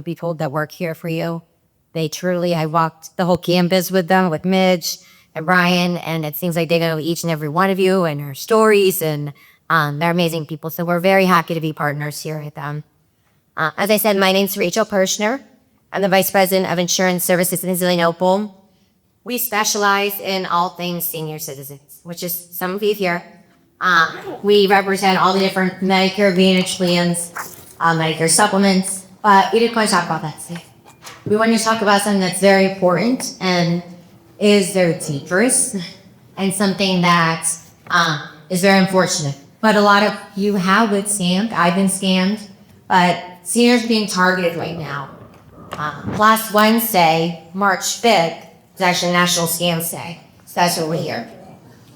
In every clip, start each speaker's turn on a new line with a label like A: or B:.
A: people that work here for you. They truly, I walked the whole campus with them, with Midge and Brian, and it seems like they know each and every one of you and your stories, and they're amazing people. So we're very happy to be partners here with them. As I said, my name's Rachel Pershner. I'm the Vice President of Insurance Services in Zillinople. We specialize in all things senior citizens, which is some of you here. We represent all the different Medicare Advantage plans, Medicare supplements, but we didn't want to talk about that today. We want to talk about something that's very important and is very dangerous and something that is very unfortunate. But a lot of you have been scammed. I've been scammed, but seniors being targeted right now. Last Wednesday, March 5th, was actually National Scams Day. So that's what we're here.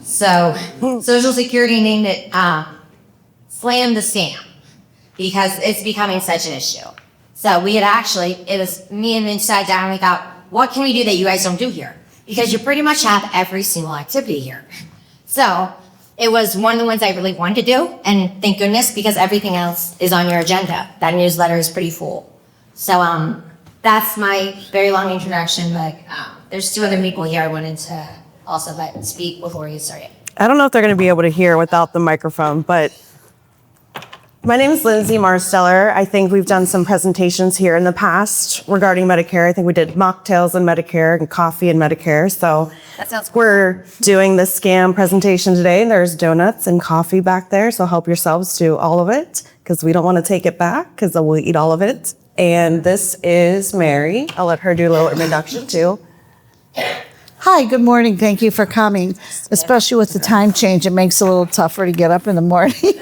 A: So Social Security named it Slam the Scam because it's becoming such an issue. So we had actually, it was me and Mitch sat down and we thought, what can we do that you guys don't do here? Because you pretty much have every single activity here. So it was one of the ones I really wanted to do, and thank goodness, because everything else is on your agenda. That newsletter is pretty full. So that's my very long introduction, but there's two other people here I wanted to also let speak before we get started.
B: I don't know if they're going to be able to hear without the microphone, but my name is Lindsay Marsteller. I think we've done some presentations here in the past regarding Medicare. I think we did mocktails and Medicare and coffee and Medicare. So
A: That sounds cool.
B: we're doing the scam presentation today. There's donuts and coffee back there, so help yourselves to all of it because we don't want to take it back because we'll eat all of it. And this is Mary. I'll let her do a little introduction too.
C: Hi, good morning. Thank you for coming, especially with the time change. It makes it a little tougher to get up in the morning.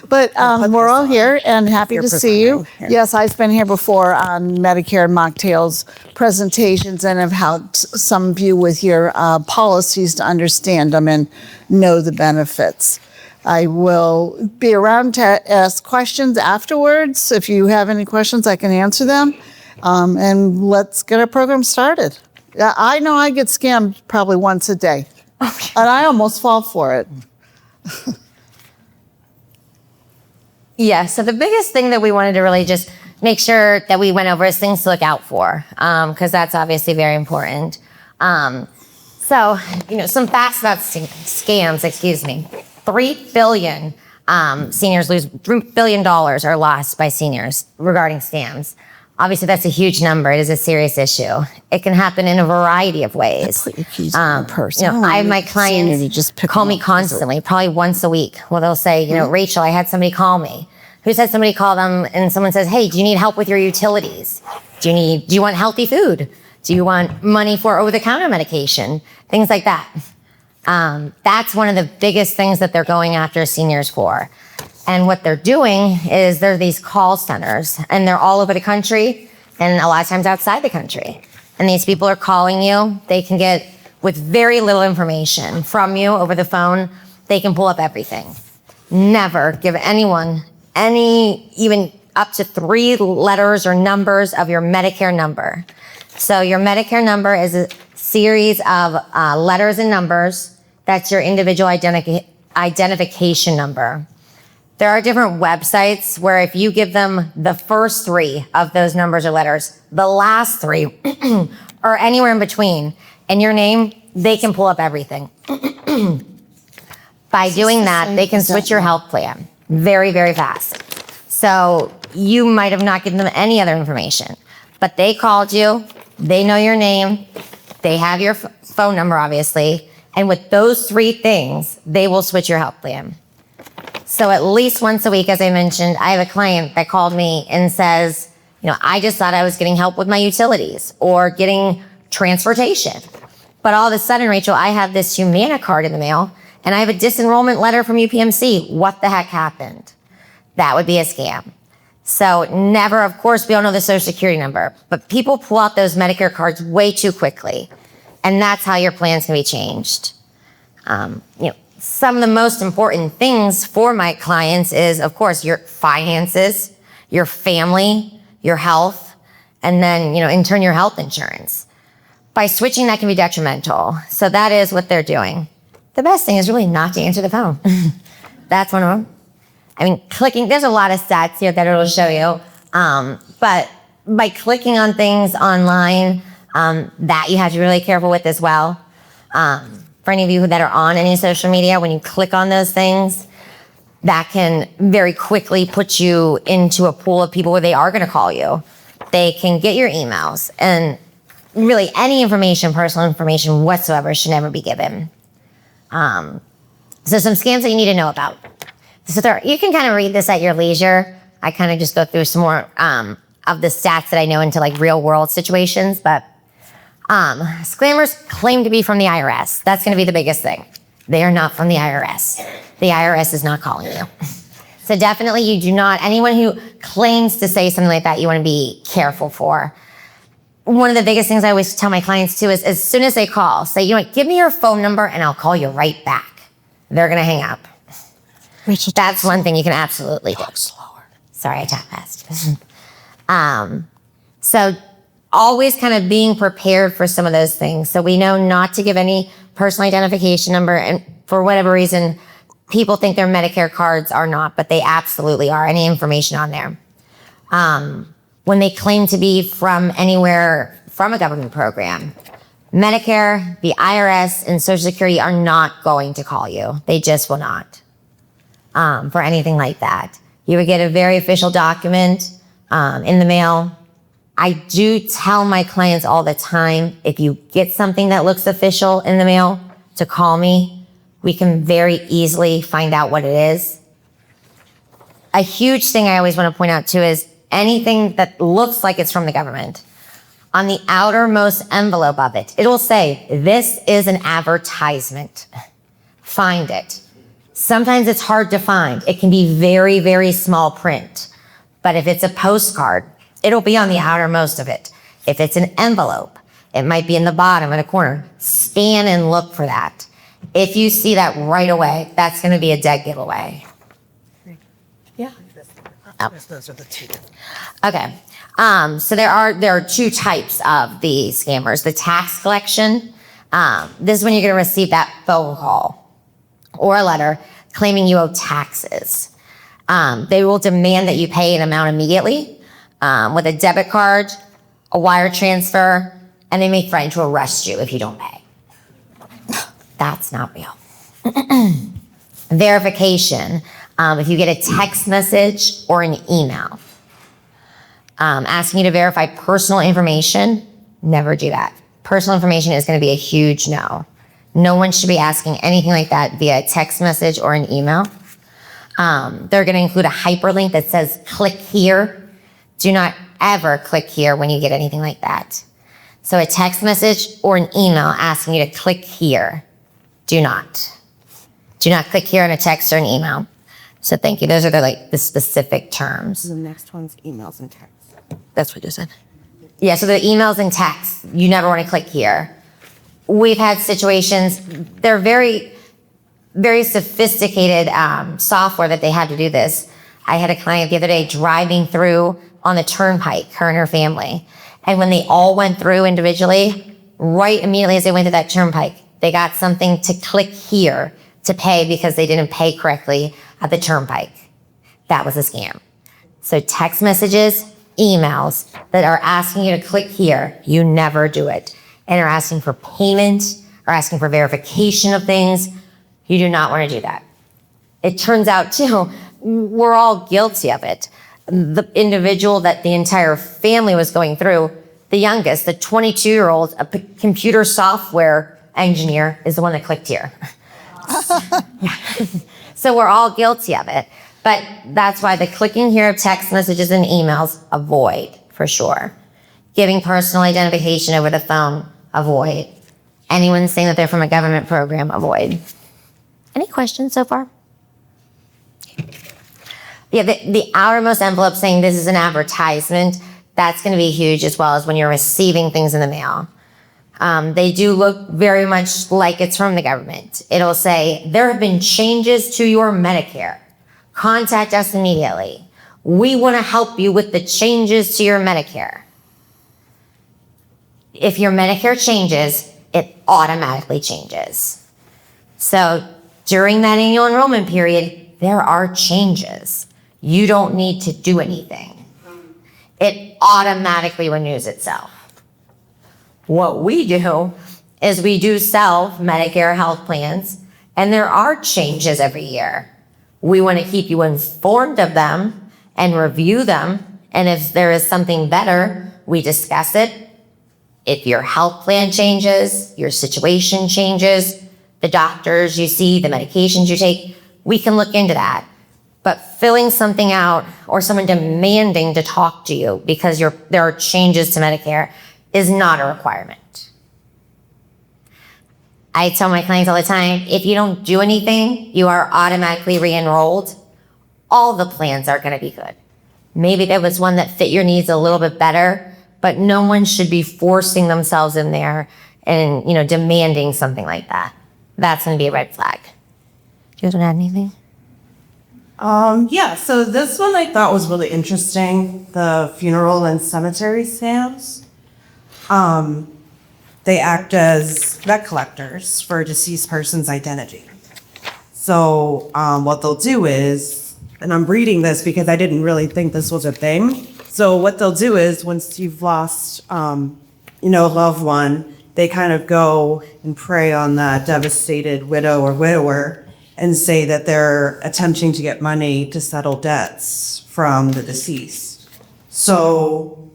C: But we're all here and happy to see you. Yes, I've been here before on Medicare and mocktails presentations and have helped some of you with your policies to understand them and know the benefits. I will be around to ask questions afterwards. If you have any questions, I can answer them. And let's get our program started. I know I get scammed probably once a day, and I almost fall for it.
A: Yeah, so the biggest thing that we wanted to really just make sure that we went over is things to look out for, because that's obviously very important. So, some facts about scams, 3 billion seniors lose, $3 billion are lost by seniors regarding scams. Obviously, that's a huge number. It is a serious issue. It can happen in a variety of ways. I have my clients call me constantly, probably once a week. Well, they'll say, Rachel, I had somebody call me. Who said somebody called them and someone says, hey, do you need help with your utilities? Do you want healthy food? Do you want money for over-the-counter medication? Things like that. That's one of the biggest things that they're going after seniors for. And what they're doing is there are these call centers, and they're all over the country and a lot of times outside the country. And these people are calling you. They can get, with very little information from you over the phone, they can pull up everything. Never give anyone even up to 3 letters or numbers of your Medicare number. So your Medicare number is a series of letters and numbers. That's your individual identification number. There are different websites where if you give them the first 3 of those numbers or letters, the last 3 or anywhere in between, and your name, they can pull up everything. By doing that, they can switch your health plan very, very fast. So you might have not given them any other information, but they called you, they know your name, they have your phone number, obviously, and with those 3 things, they will switch your health plan. So at least once a week, as I mentioned, I have a client that called me and says, I just thought I was getting help with my utilities or getting transportation. But all of a sudden, Rachel, I have this Humana card in the mail and I have a disenrollment letter from UPMC. What the heck happened? That would be a scam. So never, of course, we don't know the Social Security number, but people pull out those Medicare cards way too quickly. And that's how your plans can be changed. Some of the most important things for my clients is, of course, your finances, your family, your health, and then, in turn, your health insurance. By switching, that can be detrimental. So that is what they're doing. The best thing is really not to answer the phone. That's one of them. Clicking, there's a lot of stats here that it'll show you. But by clicking on things online, that you have to be really careful with as well. For any of you that are on any social media, when you click on those things, that can very quickly put you into a pool of people where they are going to call you. They can get your emails, and really any information, personal information whatsoever, should never be given. So some scams that you need to know about. So you can kind of read this at your leisure. I kind of just go through some more of the stats that I know into like real world situations, but scammers claim to be from the IRS. That's going to be the biggest thing. They are not from the IRS. The IRS is not calling you. So definitely you do not, anyone who claims to say something like that, you want to be careful for. One of the biggest things I always tell my clients too is as soon as they call, say, you know what, give me your phone number and I'll call you right back. They're going to hang up.
C: Rachel,
A: That's one thing you can absolutely do.
C: talk slower.
A: Sorry, I tap fast. So always kind of being prepared for some of those things. So we know not to give any personal identification number. And for whatever reason, people think their Medicare cards are not, but they absolutely are. Any information on there. When they claim to be from anywhere from a government program, Medicare, the IRS, and Social Security are not going to call you. They just will not. For anything like that. You would get a very official document in the mail. I do tell my clients all the time, if you get something that looks official in the mail, to call me. We can very easily find out what it is. A huge thing I always want to point out too is anything that looks like it's from the government. On the outermost envelope of it, it'll say, this is an advertisement. Find it. Sometimes it's hard to find. It can be very, very small print. But if it's a postcard, it'll be on the outermost of it. If it's an envelope, it might be in the bottom in a corner. Scan and look for that. If you see that right away, that's going to be a dead giveaway.
B: Yeah.
A: Oh.
B: Those are the two.
A: Okay. So there are two types of the scammers. The tax collection. This is when you're going to receive that phone call or a letter claiming you owe taxes. They will demand that you pay an amount immediately with a debit card, a wire transfer, and they may threaten to arrest you if you don't pay. That's not real. Verification. If you get a text message or an email asking you to verify personal information, never do that. Personal information is going to be a huge no. No one should be asking anything like that via a text message or an email. They're going to include a hyperlink that says click here. Do not ever click here when you get anything like that. So a text message or an email asking you to click here. Do not. Do not click here on a text or an email. So thank you. Those are the specific terms.
B: The next one's emails and texts.
A: That's what you said. Yeah, so the emails and texts, you never want to click here. We've had situations, they're very, very sophisticated software that they had to do this. I had a client the other day driving through on the turnpike, her and her family. And when they all went through individually, right immediately as they went to that turnpike, they got something to click here to pay because they didn't pay correctly at the turnpike. That was a scam. So text messages, emails that are asking you to click here, you never do it. And are asking for payment or asking for verification of things, you do not want to do that. It turns out too, we're all guilty of it. The individual that the entire family was going through, the youngest, the 22-year-old, a computer software engineer, is the one that clicked here. So we're all guilty of it. But that's why the clicking here of text messages and emails, avoid for sure. Giving personal identification over the phone, avoid. Anyone saying that they're from a government program, avoid. Any questions so far? Yeah, the outermost envelope saying this is an advertisement, that's going to be huge, as well as when you're receiving things in the mail. They do look very much like it's from the government. It'll say, there have been changes to your Medicare. Contact us immediately. We want to help you with the changes to your Medicare. If your Medicare changes, it automatically changes. So during that annual enrollment period, there are changes. You don't need to do anything. it automatically renews itself. What we do is we do sell Medicare health plans, and there are changes every year. We want to keep you informed of them and review them. And if there is something better, we discuss it. If your health plan changes, your situation changes, the doctors you see, the medications you take, we can look into that. But filling something out or someone demanding to talk to you because there are changes to Medicare is not a requirement. I tell my clients all the time, if you don't do anything, you are automatically re-enrolled. All the plans are going to be good. Maybe there was one that fit your needs a little bit better, but no one should be forcing themselves in there and, demanding something like that. That's going to be a red flag. Do you guys want to add anything?
B: Yeah, so this one I thought was really interesting, the funeral and cemetery stamps. They act as debt collectors for a deceased person's identity. So what they'll do is, and I'm reading this because I didn't really think this was a thing. So what they'll do is once you've lost, a loved one, they kind of go and prey on that devastated widow or widower and say that they're attempting to get money to settle debts from the deceased. So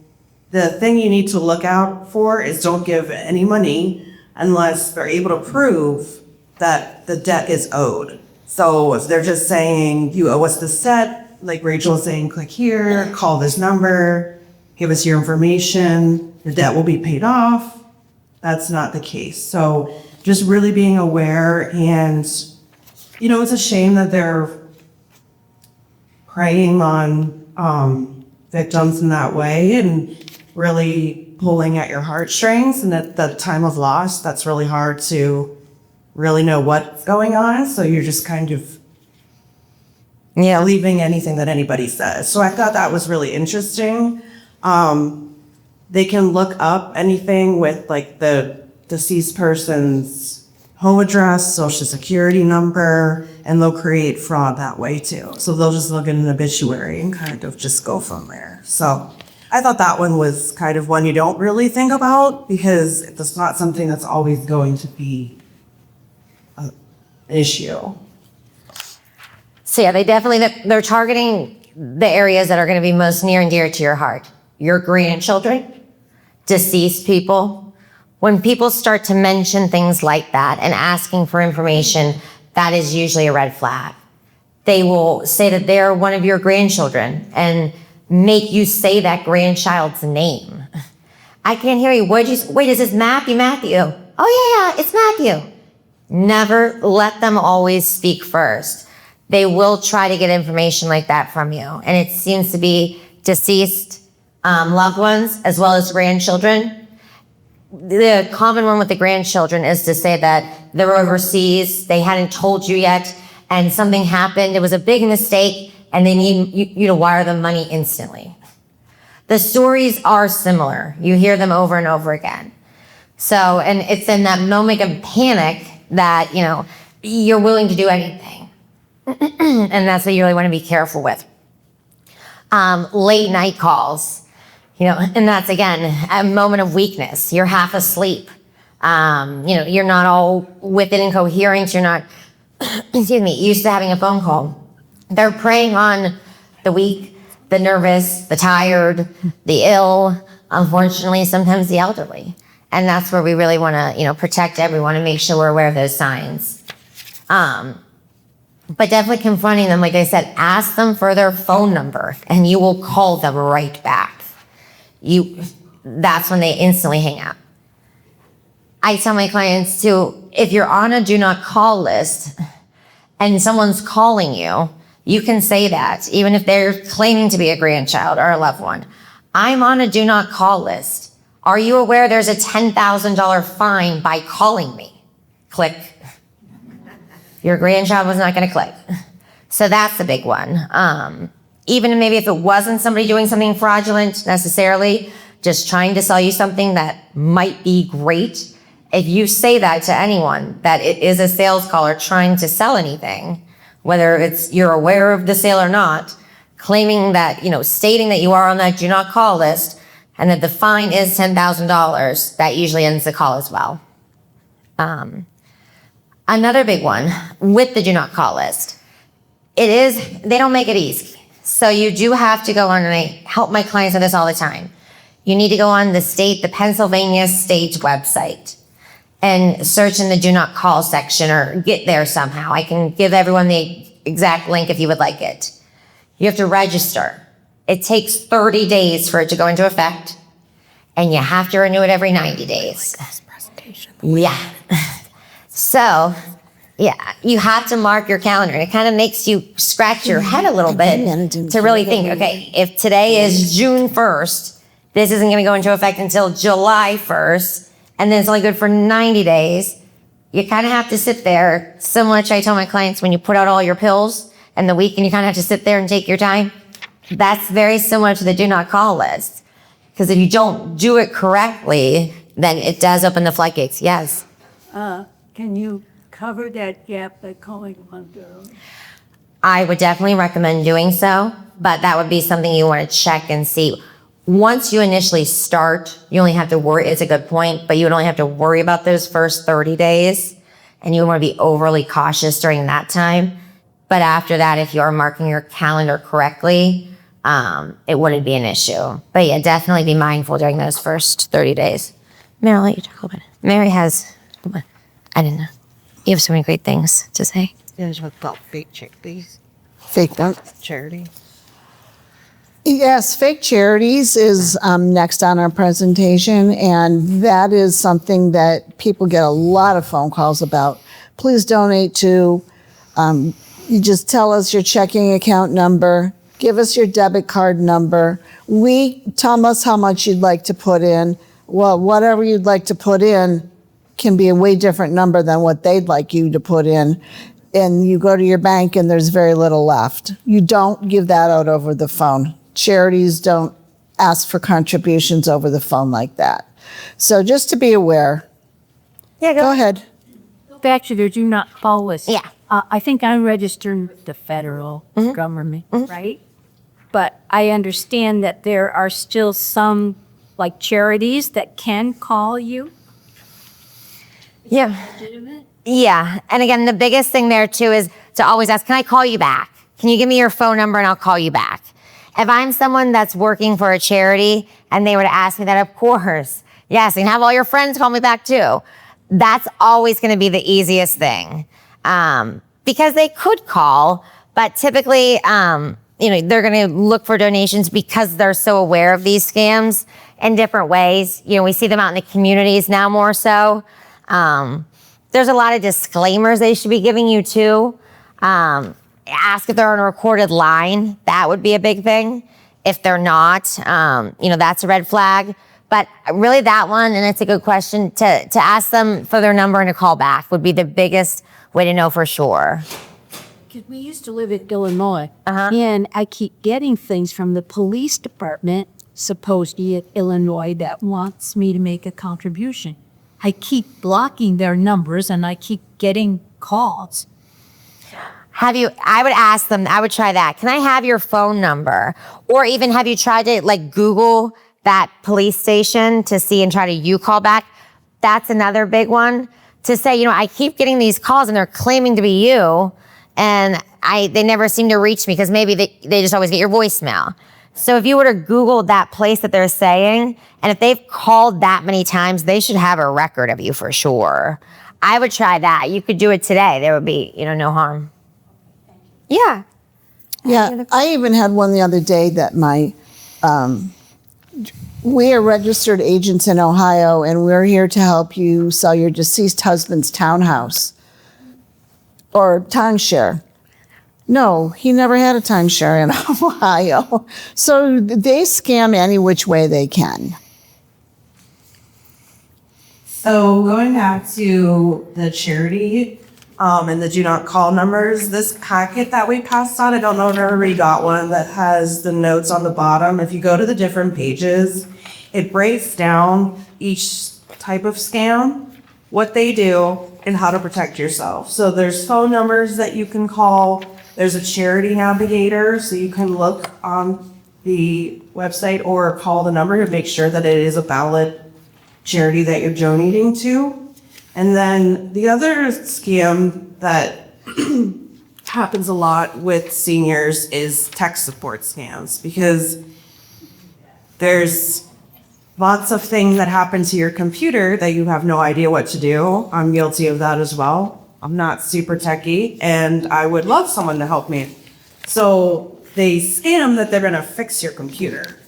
B: the thing you need to look out for is don't give any money unless they're able to prove that the debt is owed. So if they're just saying, you owe us this debt, like Rachel was saying, click here, call this number, give us your information, the debt will be paid off. That's not the case. So just really being aware, and, it's a shame that they're preying on victims in that way and really pulling at your heartstrings. And at the time of loss, that's really hard to really know what's going on. So you're just kind of believing anything that anybody says. So I thought that was really interesting. They can look up anything with like the deceased person's home address, social security number, and they'll create fraud that way too. So they'll just look at an obituary and kind of just go from there. So I thought that one was kind of one you don't really think about because it's not something that's always going to be an issue.
A: So they're targeting the areas that are going to be most near and dear to your heart. Your grandchildren, deceased people. When people start to mention things like that and asking for information, that is usually a red flag. They will say that they're one of your grandchildren and make you say that grandchild's name. I can't hear you. Wait, is this Matthew? Oh yeah, it's Matthew. Never let them always speak first. They will try to get information like that from you. And it seems to be deceased loved ones as well as grandchildren. The common one with the grandchildren is to say that they're overseas, they hadn't told you yet, and something happened, it was a big mistake, and they need you to wire them money instantly. The stories are similar. You hear them over and over again. So, and it's in that moment of panic that, you're willing to do anything. And that's what you really want to be careful with. Late night calls. And that's, again, a moment of weakness. You're half asleep. You're not all with it in coherence. You're not, used to having a phone call. They're preying on the weak, the nervous, the tired, the ill, unfortunately, sometimes the elderly. And that's where we really want to, protect everyone and make sure we're aware of those signs. But definitely confronting them, like I said, ask them for their phone number and you will call them right back. That's when they instantly hang up. I tell my clients too, if you're on a do not call list and someone's calling you, you can say that, even if they're claiming to be a grandchild or a loved one. I'm on a do not call list. Are you aware there's a $10,000 fine by calling me? Click. Your grandchild was not going to click. So that's the big one. Even maybe if it wasn't somebody doing something fraudulent necessarily, just trying to sell you something that might be great. If you say that to anyone, that it is a sales call or trying to sell anything, whether it's you're aware of the sale or not, claiming that, stating that you are on that do not call list and that the fine is $10,000, that usually ends the call as well. Another big one with the do not call list, they don't make it easy. So you do have to go on, and I help my clients with this all the time. You need to go on the Pennsylvania state website and search in the do not call section or get there somehow. I can give everyone the exact link if you would like it. You have to register. It takes 30 days for it to go into effect, and you have to renew it every 90 days. Yeah. So, yeah, you have to mark your calendar. It kind of makes you scratch your head a little bit to really think, okay, if today is June 1st, this isn't going to go into effect until July 1st, and then it's only good for 90 days. You kind of have to sit there. So much I tell my clients, when you put out all your pills in the week and you kind of have to sit there and take your time, that's very similar to the do not call list. Because if you don't do it correctly, then it does open the floodgates. Yes.
D: Can you cover that gap by calling voluntarily?
A: I would definitely recommend doing so, but that would be something you want to check and see. Once you initially start, you only have to worry, it's a good point, but you would only have to worry about those first 30 days, and you want to be overly cautious during that time. But after that, if you are marking your calendar correctly, it wouldn't be an issue. But yeah, definitely be mindful during those first 30 days. Mary, I'll let you talk about it. Mary has, I didn't know. You have so many great things to say.
E: There's what about fake charities?
C: Fake don't.
E: Charity.
C: Yes, fake charities is next on our presentation, and that is something that people get a lot of phone calls about. Please donate to. You just tell us your checking account number, give us your debit card number. Tell us how much you'd like to put in. Well, whatever you'd like to put in can be a way different number than what they'd like you to put in. And you go to your bank and there's very little left. You don't give that out over the phone. Charities don't ask for contributions over the phone like that. So just to be aware.
A: Yeah,
C: Go ahead.
D: Back to the do not call list.
A: Yeah.
D: I think I'm registered with the federal government, right? But I understand that there are still some, like, charities that can call you.
A: Yeah. Yeah. And again, the biggest thing there too is to always ask, can I call you back? Can you give me your phone number and I'll call you back? If I'm someone that's working for a charity and they were to ask me that, of course, yes, and have all your friends call me back too. That's always going to be the easiest thing. Because they could call, but typically, they're going to look for donations because they're so aware of these scams in different ways. We see them out in the communities now more so. There's a lot of disclaimers they should be giving you too. Ask if they're on a recorded line. That would be a big thing. If they're not, that's a red flag. But really that one, and it's a good question, to ask them for their number and a call back would be the biggest way to know for sure.
D: Because we used to live in Illinois, and I keep getting things from the police department, supposedly in Illinois, that wants me to make a contribution. I keep blocking their numbers, and I keep getting calls.
A: I would ask them, I would try that. Can I have your phone number? Or even have you tried to Google that police station to see and try to call back? That's another big one. To say, I keep getting these calls and they're claiming to be you, and they never seem to reach me because maybe they just always get your voicemail. So if you were to Google that place that they're saying, and if they've called that many times, they should have a record of you for sure. I would try that. You could do it today. There would be, no harm. Yeah.
C: Yeah, I even had one the other day that we are registered agents in Ohio, and we're here to help you sell your deceased husband's townhouse or timeshare. No, he never had a timeshare in Ohio. So they scam any which way they can.
B: So going back to the charity and the do not call numbers, this packet that we passed on, I don't know if everybody got one, that has the notes on the bottom. If you go to the different pages, it breaks down each type of scam, what they do, and how to protect yourself. So there's phone numbers that you can call There's a charity navigator, so you can look on the website or call the number to make sure that it is a valid charity that you're donating to. And then the other scam that happens a lot with seniors is tech support scams, because there's lots of things that happen to your computer that you have no idea what to do. I'm guilty of that as well. I'm not super techy, and I would love someone to help me. So they scam that they're going to fix your computer.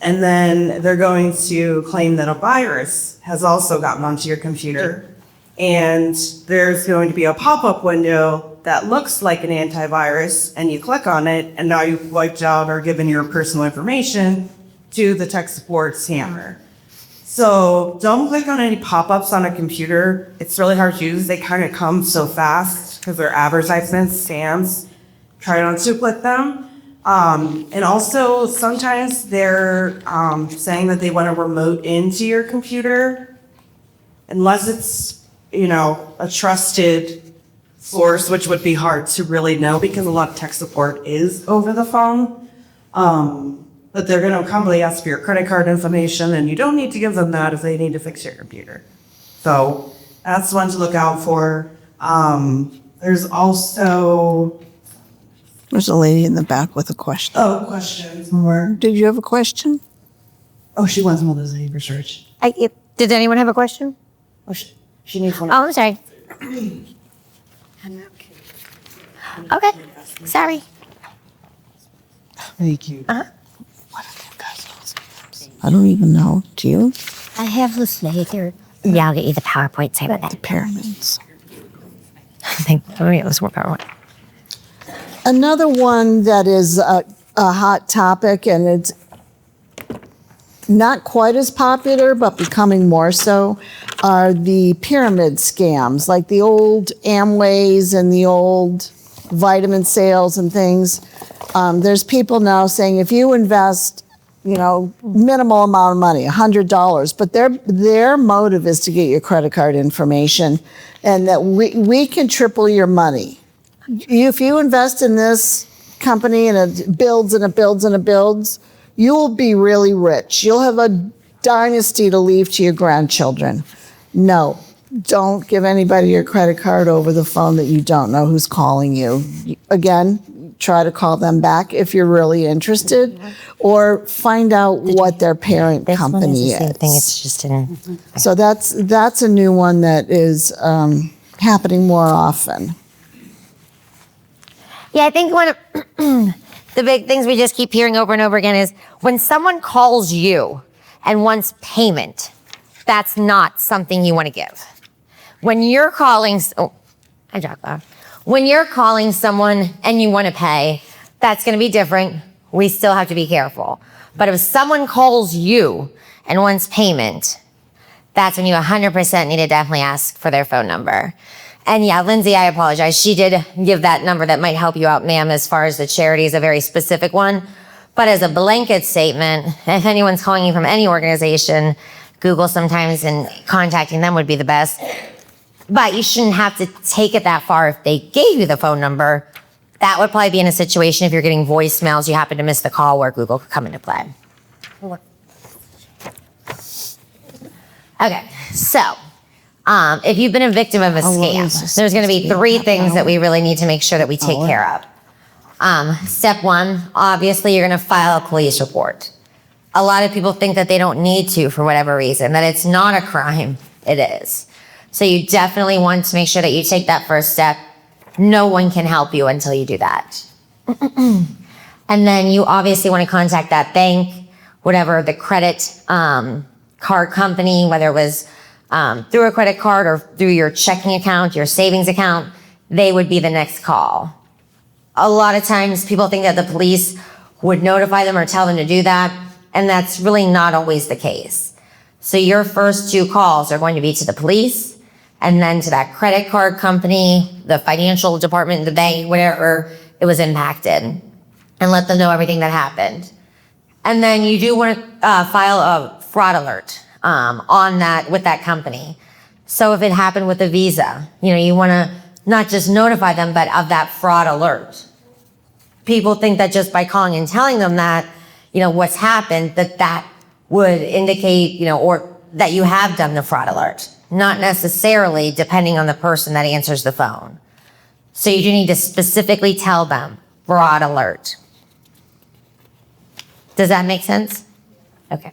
B: And then they're going to claim that a virus has also gotten onto your computer. And there's going to be a pop-up window that looks like an antivirus, and you click on it, and now you've wiped out or given your personal information to the tech support scammer. So don't click on any pop-ups on a computer. It's really hard to use. They kind of come so fast because they're advertisements, scams. Try not to click them. And also sometimes they're saying that they want to remote into your computer, unless it's, a trusted source, which would be hard to really know because a lot of tech support is over the phone. But they're going to probably ask for your credit card information, and you don't need to give them that if they need to fix your computer. So that's one to look out for. There's also...
C: There's a lady in the back with a question.
B: Oh, questions more.
C: Did you have a question?
B: Oh, she wants one of those research.
A: Did anyone have a question?
B: Oh, she needs one.
A: Oh, I'm sorry. Okay, sorry.
C: Thank you.
A: Uh-huh.
C: I don't even know. Do you?
A: I have this later. Yeah, I'll get you the PowerPoint. Say about that.
C: Pyramids.
A: Let's work PowerPoint.
C: Another one that is a hot topic, and it's not quite as popular, but becoming more so, are the pyramid scams, like the old Amways and the old vitamin sales and things. There's people now saying if you invest, minimal amount of money, $100, but their motive is to get your credit card information, and that we can triple your money. If you invest in this company and it builds and it builds and it builds, you'll be really rich. You'll have a dynasty to leave to your grandchildren. No, don't give anybody your credit card over the phone that you don't know who's calling you. Again, try to call them back if you're really interested, or find out what their parent company
A: This one is the same thing.
C: is.
A: It's just in.
C: So that's a new one that is happening more often.
A: Yeah, I think one of the big things we just keep hearing over and over again is when someone calls you and wants payment, that's not something you want to give. When you're calling, when you're calling someone and you want to pay, that's going to be different. We still have to be careful. But if someone calls you and wants payment, that's when you 100% need to definitely ask for their phone number. And yeah, Lindsay, I apologize. She did give that number that might help you out, ma'am, as far as the charity is a very specific one. But as a blanket statement, if anyone's calling you from any organization, Google sometimes and contacting them would be the best. But you shouldn't have to take it that far if they gave you the phone number. That would probably be in a situation if you're getting voicemails, you happen to miss the call where Google could come into play. Okay, so if you've been a victim of a scam, there's going to be 3 things that we really need to make sure that we take care of. Step 1, obviously you're going to file a police report. A lot of people think that they don't need to for whatever reason, that it's not a crime. It is. So you definitely want to make sure that you take that first step. No one can help you until you do that. And then you obviously want to contact that bank, whatever the credit card company, whether it was through a credit card or through your checking account, your savings account, they would be the next call. A lot of times people think that the police would notify them or tell them to do that, and that's really not always the case. So your first 2 calls are going to be to the police and then to that credit card company, the financial department, the bank, whatever it was impacted, and let them know everything that happened. And then you do want to file a fraud alert on that with that company. So if it happened with a Visa, you want to not just notify them, but of that fraud alert. People think that just by calling and telling them that, what's happened, that would indicate, or that you have done the fraud alert. Not necessarily, depending on the person that answers the phone. So you do need to specifically tell them, fraud alert. Does that make sense? Okay.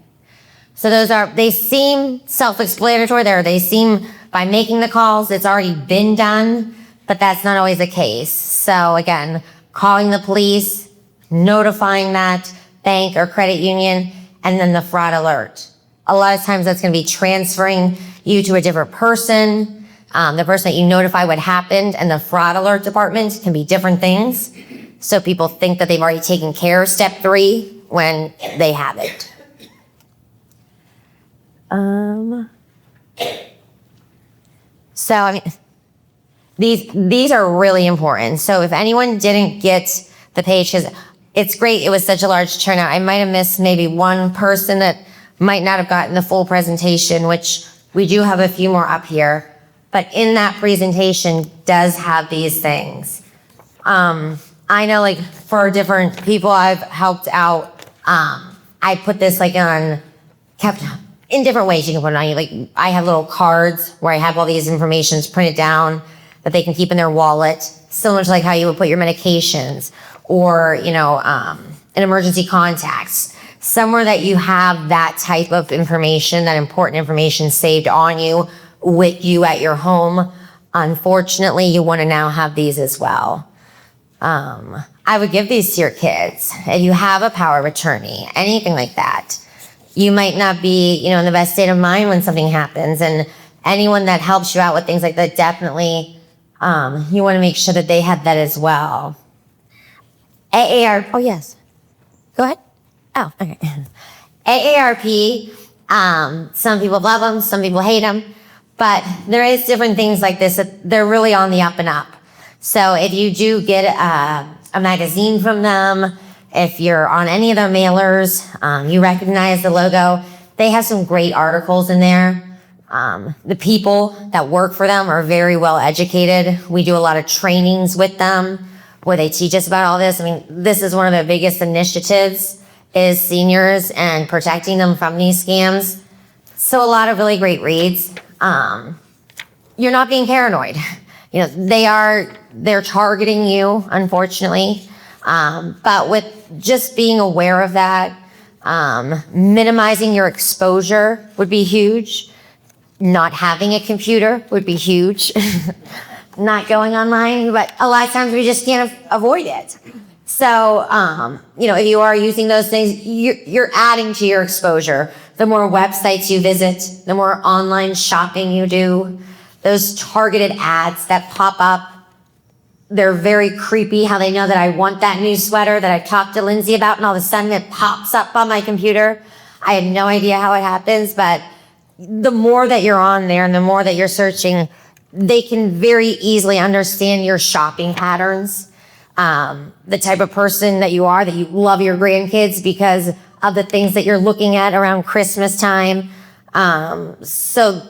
A: So they seem self-explanatory there. They seem, by making the calls, it's already been done, but that's not always the case. So again, calling the police, notifying that bank or credit union, and then the fraud alert. A lot of times that's going to be transferring you to a different person. The person that you notify what happened and the fraud alert department can be different things. So people think that they've already taken care of step 3 when they haven't. So, I mean, these are really important. So if anyone didn't get the page, because it's great, it was such a large turnout. I might have missed maybe one person that might not have gotten the full presentation, which we do have a few more up here. But in that presentation does have these things. I know, like, for different people I've helped out, I put this kept in different ways you can put it on you. Like, I have little cards where I have all these informations printed down that they can keep in their wallet, similar to like how you would put your medications or, an emergency contacts. Somewhere that you have that type of information, that important information saved on you, with you at your home. Unfortunately, you want to now have these as well. I would give these to your kids. If you have a power of attorney, anything like that, you might not be, in the best state of mind when something happens. And anyone that helps you out with things like that, definitely, you want to make sure that they have that as well. Oh, yes. Go ahead. Oh, okay. AARP, some people love them, some people hate them, but there is different things like this that they're really on the up and up. So if you do get a magazine from them, if you're on any of their mailers, you recognize the logo, they have some great articles in there. The people that work for them are very well educated. We do a lot of trainings with them where they teach us about all this. I mean, this is one of the biggest initiatives, is seniors and protecting them from these scams. So a lot of really great reads. You're not being paranoid. They're targeting you, unfortunately. But with just being aware of that, minimizing your exposure would be huge. Not having a computer would be huge. Not going online, but a lot of times we just can't avoid it. So, if you are using those things, you're adding to your exposure. The more websites you visit, the more online shopping you do, those targeted ads that pop up, they're very creepy how they know that I want that new sweater that I talked to Lindsay about, and all of a sudden it pops up on my computer. I had no idea how it happens, but the more that you're on there and the more that you're searching, they can very easily understand your shopping patterns. The type of person that you are, that you love your grandkids because of the things that you're looking at around Christmas time. So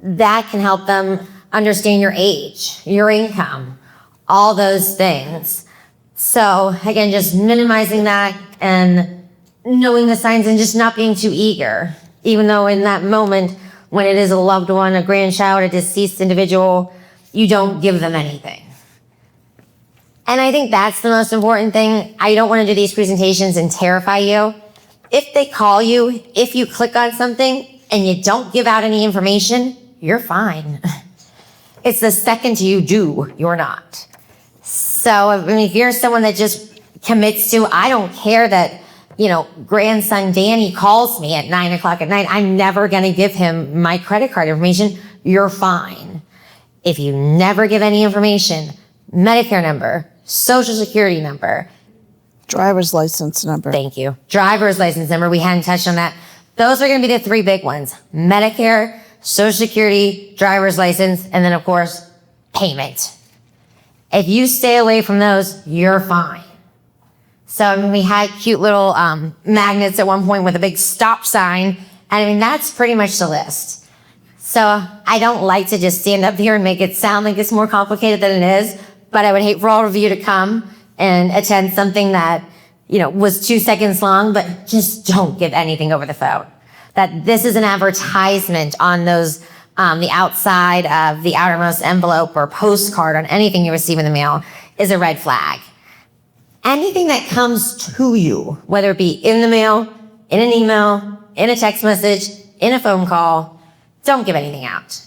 A: that can help them understand your age, your income, all those things. So again, just minimizing that and knowing the signs and just not being too eager, even though in that moment when it is a loved one, a grandchild, a deceased individual, you don't give them anything. And I think that's the most important thing. I don't want to do these presentations and terrify you. If they call you, if you click on something and you don't give out any information, you're fine. It's the second you do, you're not. So if you're someone that just commits to, I don't care that, grandson Danny calls me at 9:00 at night, I'm never going to give him my credit card information, you're fine. If you never give any information, Medicare number, Social Security number,
C: Driver's license number.
A: Thank you. Driver's license number. We hadn't touched on that. Those are going to be the 3 big ones. Medicare, Social Security, driver's license, and then, of course, payment. If you stay away from those, you're fine. So, we had cute little magnets at one point with a big stop sign. And, that's pretty much the list. So I don't like to just stand up here and make it sound like it's more complicated than it is, but I would hate for all of you to come and attend something that, was 2 seconds long, but just don't give anything over the phone. That this is an advertisement on those, the outside of the outermost envelope or postcard on anything you receive in the mail is a red flag. Anything that comes to you, whether it be in the mail, in an email, in a text message, in a phone call, don't give anything out.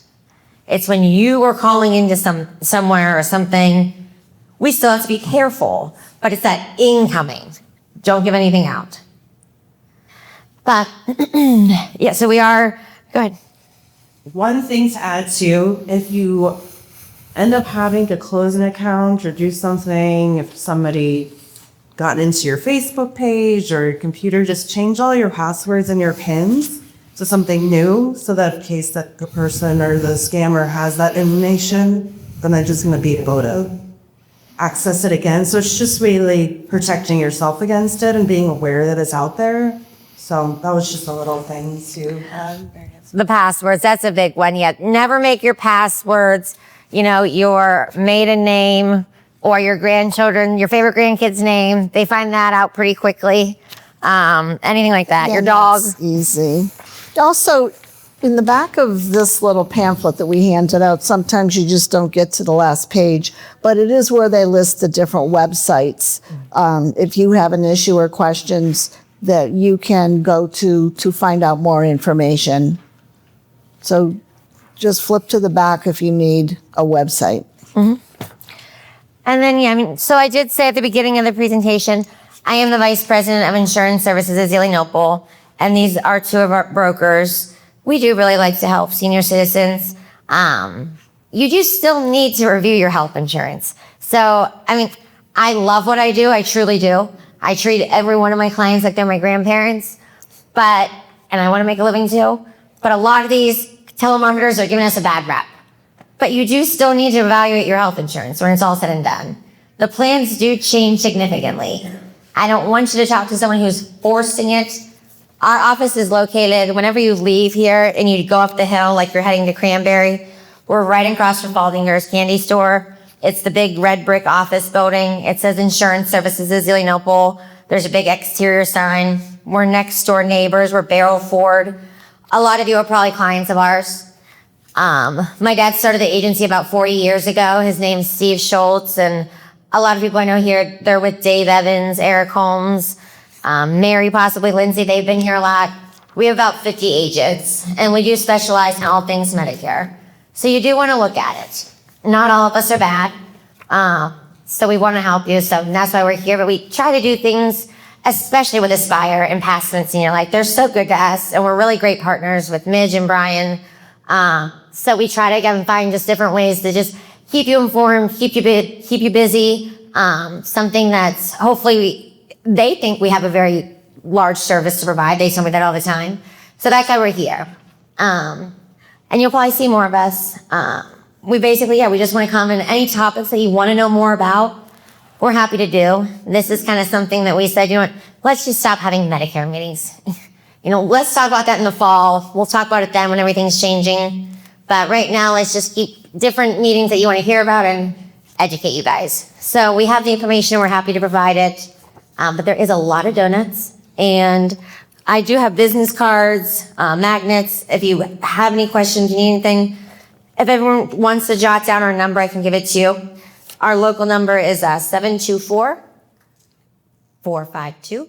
A: It's when you are calling into somewhere or something, we still have to be careful, but it's that incoming. Don't give anything out. But yeah, so we are, go ahead.
B: One thing to add to, if you end up having to close an account or do something, if somebody got into your Facebook page or your computer, just change all your passwords and your PINs to something new, so that in case that the person or the scammer has that information, then they're just going to be able to access it again. So it's just really protecting yourself against it and being aware that it's out there. So that was just a little thing to add.
A: The passwords, that's a big one. Yeah, never make your passwords, your maiden name or your grandchildren, your favorite grandkid's name. They find that out pretty quickly. Anything like that.
C: Yeah,
A: Your dog.
C: that's easy. Also, in the back of this little pamphlet that we handed out, sometimes you just don't get to the last page, but it is where they list the different websites. If you have an issue or questions that you can go to find out more information. So just flip to the back if you need a website.
A: Mm-hmm. And then, so I did say at the beginning of the presentation, I am the Vice President of Insurance Services at Zelienople, and these are two of our brokers. We do really like to help senior citizens. You do still need to review your health insurance. So, I love what I do. I truly do. I treat every one of my clients like they're my grandparents, and I want to make a living too. But a lot of these telemarketers are giving us a bad rep. But you do still need to evaluate your health insurance when it's all said and done. The plans do change significantly. I don't want you to talk to someone who's forcing it. Our office is located, whenever you leave here and you go up the hill like you're heading to Cranberry, we're right across from Baldinger's Candy Store. It's the big red brick office building. It says Insurance Services at Zelienople. There's a big exterior sign. We're next door neighbors. We're Barrel Ford. A lot of you are probably clients of ours. My dad started the agency about 40 years ago. His name's Steve Schultz, and a lot of people I know here, they're with Dave Evans, Eric Holmes, Mary, possibly Lindsay. They've been here a lot. We have about 50 agents, and we do specialize in all things Medicare. So you do want to look at it. Not all of us are bad, so we want to help you. So that's why we're here. But we try to do things, especially with Aspire and Passment Senior Life. They're so good to us, and we're really great partners with Midge and Brian. So we try to, again, find just different ways to just keep you informed, keep you busy. Something that's hopefully they think we have a very large service to provide. They tell me that all the time. So that's why we're here. And you'll probably see more of us. We basically, we just want to comment any topics that you want to know more about. We're happy to do. This is kind of something that we said, let's just stop having Medicare meetings. Let's talk about that in the fall. We'll talk about it then when everything's changing. But right now, let's just keep different meetings that you want to hear about and educate you guys. So we have the information. We're happy to provide it. But there is a lot of donuts. And I do have business cards, magnets. If you have any questions, you need anything. If everyone wants to jot down our number, I can give it to you. Our local number is 724-452